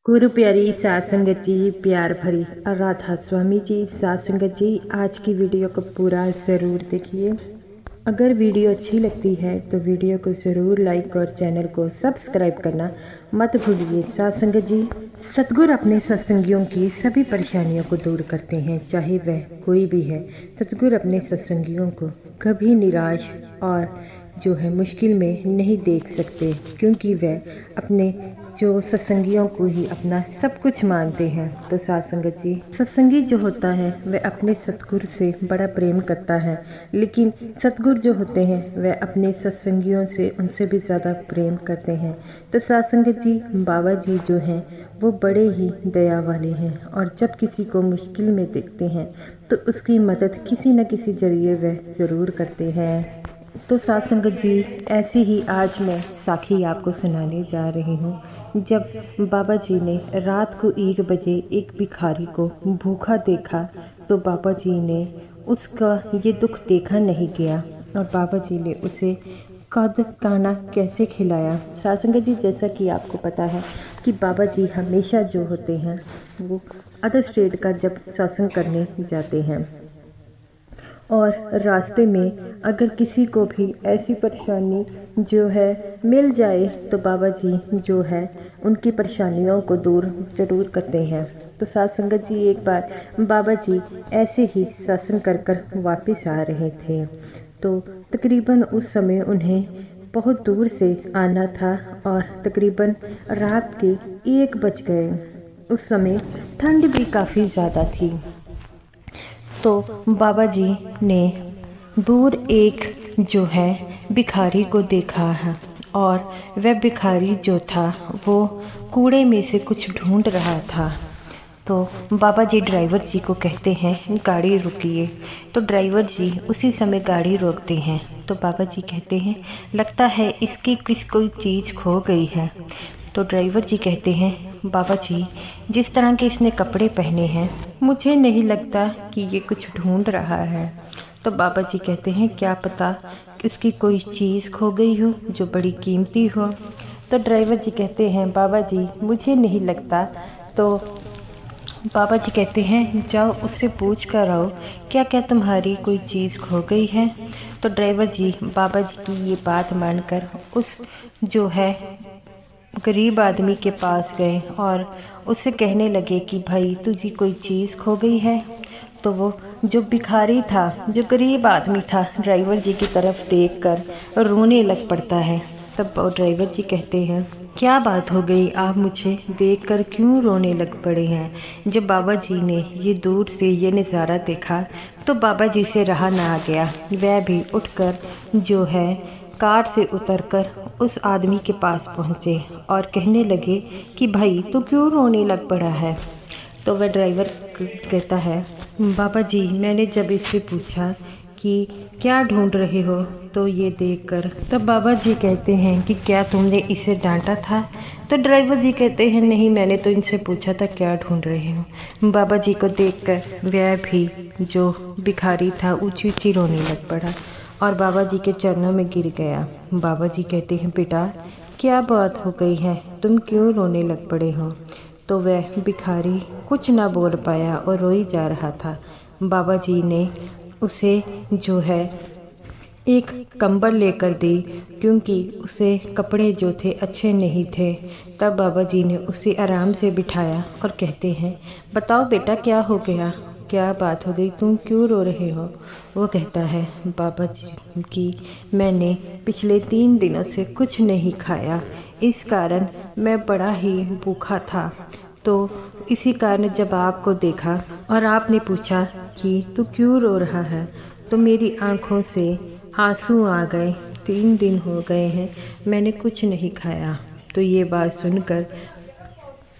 गुरु प्यारी सात संगत जी, प्यार भरी राधा स्वामी जी, सात संगत जी, आज की वीडियो को पूरा ज़रूर देखिए। अगर वीडियो अच्छी लगती है तो वीडियो को ज़रूर लाइक और चैनल को सब्सक्राइब करना मत भूलिए। सात संगत जी, सतगुरु अपने सत्संगियों की सभी परेशानियों को दूर करते हैं, चाहे वह कोई भी है। सतगुरु अपने सत्संगियों को कभी निराश और मुश्किल में नहीं देख सकते, क्योंकि वह अपने सत्संगियों को ही अपना सब कुछ मानते हैं। तो सात संगत जी, सत्संगी जो होता है वह अपने सतगुरु से बड़ा प्रेम करता है, लेकिन सतगुरु जो होते हैं वह अपने सत्संगियों से उनसे भी ज़्यादा प्रेम करते हैं। तो सात संगत जी, बाबा जी जो हैं वो बड़े ही दया वाले हैं, और जब किसी को मुश्किल में देखते हैं तो उसकी मदद किसी न किसी जरिए वह ज़रूर करते हैं। तो सात संगत जी, ऐसी ही आज मैं साखी आपको सुनाने जा रही हूँ। जब बाबा जी ने रात को 1 बजे एक भिखारी को भूखा देखा तो बाबा जी ने उसका ये दुख देखा नहीं गया, और बाबा जी ने उसे कद खाना कैसे खिलाया। सात संगत जी, जैसा कि आपको पता है कि बाबा जी हमेशा जो होते हैं वो अदर स्टेट का जब सत्संग करने जाते हैं, और रास्ते में अगर किसी को भी ऐसी परेशानी मिल जाए तो बाबा जी जो है उनकी परेशानियों को दूर ज़रूर करते हैं। तो सात संगत जी, एक बार बाबा जी ऐसे ही सत्संग कर कर वापस आ रहे थे, तो तकरीबन उस समय उन्हें बहुत दूर से आना था, और तकरीबन रात के 1 बज गए। उस समय ठंड भी काफ़ी ज़्यादा थी। तो बाबा जी ने दूर एक भिखारी को देखा है, और वह भिखारी जो था वो कूड़े में से कुछ ढूंढ रहा था। तो बाबा जी ड्राइवर जी को कहते हैं गाड़ी रुकिए। तो ड्राइवर जी उसी समय गाड़ी रोकते हैं। तो बाबा जी कहते हैं लगता है इसकी कोई चीज़ खो गई है। तो ड्राइवर जी कहते हैं बाबा जी, जिस तरह के इसने कपड़े पहने हैं मुझे नहीं लगता कि ये कुछ ढूंढ रहा है। तो बाबा जी कहते हैं क्या पता इसकी कोई चीज़ खो गई हो जो बड़ी कीमती हो। तो ड्राइवर जी कहते हैं बाबा जी मुझे नहीं लगता। तो बाबा जी कहते हैं जाओ उससे पूछ कर आओ क्या क्या तुम्हारी कोई चीज़ खो गई है। तो ड्राइवर जी बाबा जी की ये बात मानकर उस गरीब आदमी के पास गए और उससे कहने लगे कि भाई तुझी कोई चीज़ खो गई है। तो वो जो भिखारी था, जो गरीब आदमी था, ड्राइवर जी की तरफ देखकर रोने लग पड़ता है। तब ड्राइवर जी कहते हैं क्या बात हो गई, आप मुझे देखकर क्यों रोने लग पड़े हैं। जब बाबा जी ने ये दूर से ये नज़ारा देखा तो बाबा जी से रहा ना आ गया। वह भी उठकर कार से उतरकर उस आदमी के पास पहुँचे और कहने लगे कि भाई तू क्यों रोने लग पड़ा है। तो वह ड्राइवर कहता है बाबा जी मैंने जब इससे पूछा कि क्या ढूंढ रहे हो तो ये देखकर, तब बाबा जी कहते हैं कि क्या तुमने इसे डांटा था। तो ड्राइवर जी कहते हैं नहीं, मैंने तो इनसे पूछा था क्या ढूंढ रहे हो। बाबा जी को देखकर वह भी जो भिखारी था ऊंची ऊंची रोने लग पड़ा और बाबा जी के चरणों में गिर गया। बाबा जी कहते हैं बेटा क्या बात हो गई है, तुम क्यों रोने लग पड़े हो। तो वह भिखारी कुछ ना बोल पाया और रोई जा रहा था। बाबा जी ने उसे एक कंबल लेकर दी, क्योंकि उसे कपड़े जो थे अच्छे नहीं थे। तब बाबा जी ने उसे आराम से बिठाया और कहते हैं बताओ बेटा क्या हो गया, क्या बात हो गई, तुम क्यों रो रहे हो। वो कहता है बाबा जी कि मैंने पिछले 3 दिनों से कुछ नहीं खाया, इस कारण मैं बड़ा ही भूखा था। तो इसी कारण जब आपको देखा और आपने पूछा कि तू क्यों रो रहा है तो मेरी आंखों से आंसू आ गए। 3 दिन हो गए हैं मैंने कुछ नहीं खाया। तो ये बात सुनकर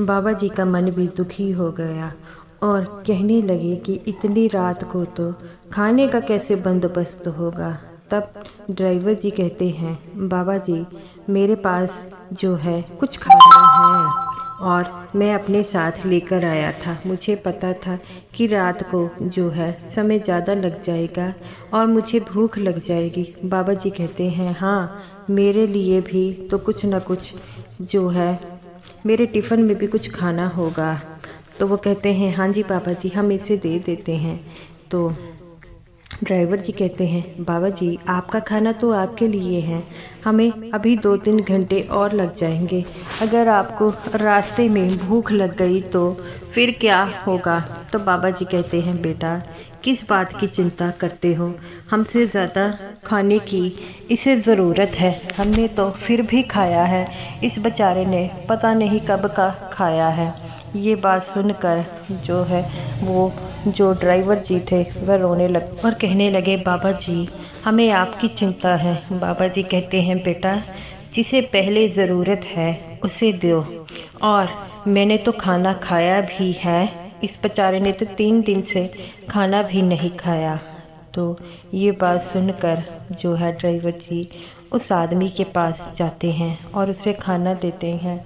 बाबा जी का मन भी दुखी हो गया और कहने लगे कि इतनी रात को तो खाने का कैसे बंदोबस्त होगा। तब ड्राइवर जी कहते हैं बाबा जी मेरे पास कुछ खाना है और मैं अपने साथ लेकर आया था। मुझे पता था कि रात को समय ज़्यादा लग जाएगा और मुझे भूख लग जाएगी। बाबा जी कहते हैं हाँ मेरे लिए भी तो कुछ न कुछ मेरे टिफ़िन में भी कुछ खाना होगा। तो वो कहते हैं हाँ जी पापा जी, हम इसे दे देते हैं। तो ड्राइवर जी कहते हैं बाबा जी, आपका खाना तो आपके लिए है, हमें अभी 2-3 घंटे और लग जाएंगे। अगर आपको रास्ते में भूख लग गई तो फिर क्या होगा? तो बाबा जी कहते हैं बेटा, किस बात की चिंता करते हो, हमसे ज़्यादा खाने की इसे ज़रूरत है, हमने तो फिर भी खाया है, इस बेचारे ने पता नहीं कब का खाया है। ये बात सुनकर जो है वो जो ड्राइवर जी थे वह रोने लगे और कहने लगे बाबा जी, हमें आपकी चिंता है। बाबा जी कहते हैं बेटा, जिसे पहले ज़रूरत है उसे दो, और मैंने तो खाना खाया भी है, इस बेचारे ने तो 3 दिन से खाना भी नहीं खाया। तो ये बात सुनकर जो है ड्राइवर जी उस आदमी के पास जाते हैं और उसे खाना देते हैं।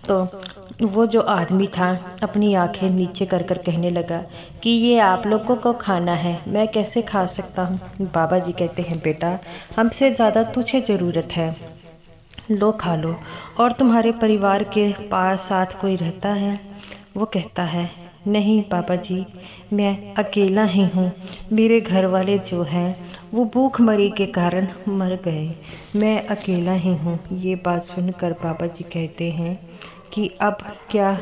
तो वो जो आदमी था अपनी आंखें नीचे कर कर कहने लगा कि ये आप लोगों को खाना है, मैं कैसे खा सकता हूँ? बाबा जी कहते हैं बेटा, हमसे ज़्यादा तुझे ज़रूरत है, लो खा लो। और तुम्हारे परिवार के पास साथ कोई रहता है? वो कहता है नहीं बाबा जी, मैं अकेला ही हूँ, मेरे घर वाले जो हैं वो भूखमरी के कारण मर गए, मैं अकेला ही हूँ। ये बात सुनकर बाबा जी कहते हैं कि अब क्या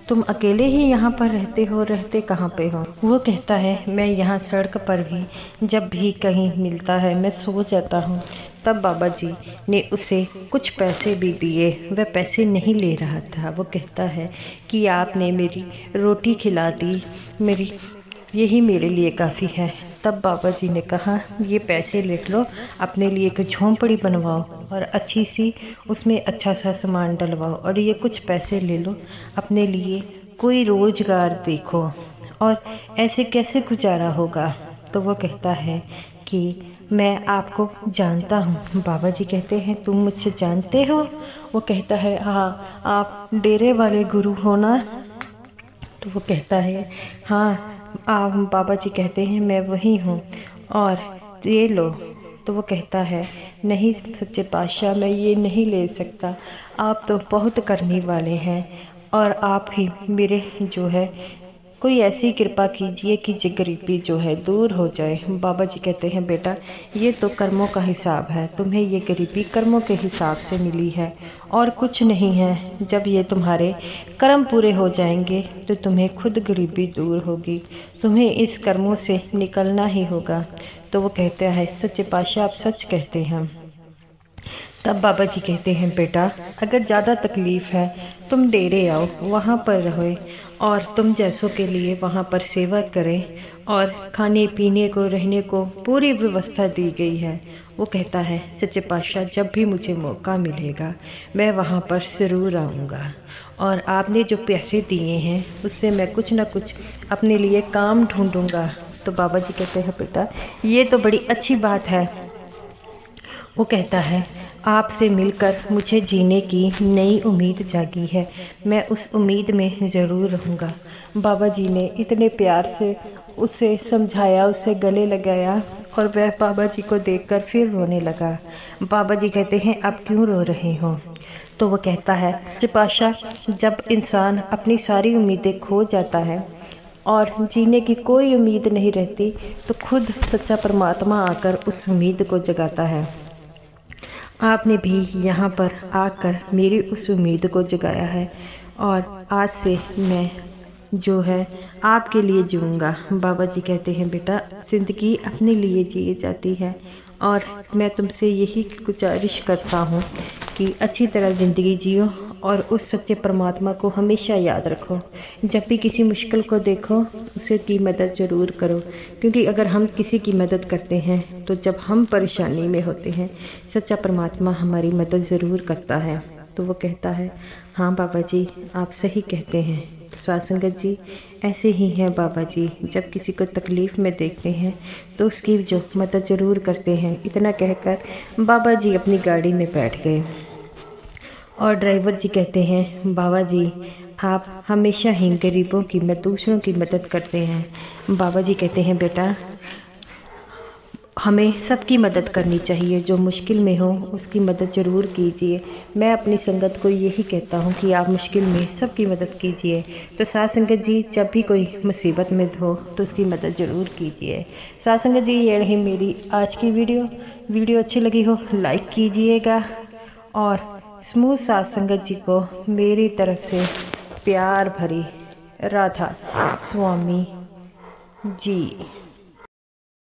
तुम अकेले ही यहाँ पर रहते हो? रहते कहाँ पे हो? वो कहता है मैं यहाँ सड़क पर भी जब भी कहीं मिलता है मैं सो जाता हूँ। तब बाबा जी ने उसे कुछ पैसे भी दिए, वह पैसे नहीं ले रहा था। वो कहता है कि आपने मेरी रोटी खिला दी, मेरी यही मेरे लिए काफ़ी है। तब बाबा जी ने कहा ये पैसे ले लो, अपने लिए एक झोंपड़ी बनवाओ और अच्छी सी उसमें अच्छा सा सामान डलवाओ, और ये कुछ पैसे ले लो, अपने लिए कोई रोज़गार देखो, और ऐसे कैसे गुजारा होगा? तो वो कहता है कि मैं आपको जानता हूँ। बाबा जी कहते हैं तुम मुझसे जानते हो? वो कहता है हाँ, आप डेरे वाले गुरु हो ना? तो वो कहता है हाँ। आप बाबा जी कहते हैं मैं वही हूँ, और ये लो। तो वो कहता है नहीं सच्चे पातशाह, मैं ये नहीं ले सकता, आप तो बहुत करने वाले हैं, और आप ही मेरे जो है कोई ऐसी कृपा कीजिए कि जो गरीबी जो है दूर हो जाए। बाबा जी कहते हैं बेटा, ये तो कर्मों का हिसाब है, तुम्हें ये गरीबी कर्मों के हिसाब से मिली है और कुछ नहीं है। जब ये तुम्हारे कर्म पूरे हो जाएंगे तो तुम्हें खुद गरीबी दूर होगी, तुम्हें इस कर्मों से निकलना ही होगा। तो वो कहता है सच्चे पातशाह आप सच कहते हैं। तब बाबा जी कहते हैं बेटा, अगर ज़्यादा तकलीफ़ है तुम डेरे आओ, वहाँ पर रहो, और तुम जैसों के लिए वहाँ पर सेवा करें, और खाने पीने को रहने को पूरी व्यवस्था दी गई है। वो कहता है सच्चे पातशाह जब भी मुझे मौका मिलेगा मैं वहाँ पर ज़रूर आऊँगा, और आपने जो पैसे दिए हैं उससे मैं कुछ ना कुछ अपने लिए काम ढूँढूँगा। तो बाबा जी कहते हैं बेटा ये तो बड़ी अच्छी बात है। वो कहता है आपसे मिलकर मुझे जीने की नई उम्मीद जागी है, मैं उस उम्मीद में ज़रूर रहूँगा। बाबा जी ने इतने प्यार से उसे समझाया, उसे गले लगाया, और वह बाबा जी को देखकर फिर रोने लगा। बाबा जी कहते हैं अब क्यों रो रहे हो? तो वो कहता है सच्चे पातशाह जब इंसान अपनी सारी उम्मीदें खो जाता है और जीने की कोई उम्मीद नहीं रहती तो खुद सच्चा परमात्मा आकर उस उम्मीद को जगाता है। आपने भी यहाँ पर आकर मेरी उस उम्मीद को जगाया है, और आज से मैं जो है आपके लिए जीऊँगा। बाबा जी कहते हैं बेटा ज़िंदगी अपने लिए जी जाती है, और मैं तुमसे यही गुजारिश करता हूँ कि अच्छी तरह ज़िंदगी जियो और उस सच्चे परमात्मा को हमेशा याद रखो। जब भी किसी मुश्किल को देखो उसे की मदद ज़रूर करो, क्योंकि अगर हम किसी की मदद करते हैं तो जब हम परेशानी में होते हैं सच्चा परमात्मा हमारी मदद ज़रूर करता है। तो वो कहता है हाँ बाबा जी आप सही कहते हैं। साध संगत जी ऐसे ही हैं बाबा जी, जब किसी को तकलीफ़ में देखते हैं तो उसकी जो मदद ज़रूर करते हैं। इतना कहकर बाबा जी अपनी गाड़ी में बैठ गए, और ड्राइवर जी कहते हैं बाबा जी आप हमेशा ही गरीबों की दूसरों की मदद करते हैं। बाबा जी कहते हैं बेटा हमें सबकी मदद करनी चाहिए, जो मुश्किल में हो उसकी मदद ज़रूर कीजिए। मैं अपनी संगत को यही कहता हूँ कि आप मुश्किल में सबकी मदद कीजिए। तो साथ संगत जी, जब भी कोई मुसीबत में हो तो उसकी मदद ज़रूर कीजिए। साथ संगत जी, ये रही मेरी आज की वीडियो अच्छी लगी हो लाइक कीजिएगा और स्मूथ साथ संगत जी को मेरी तरफ से प्यार भरी राधा स्वामी जी।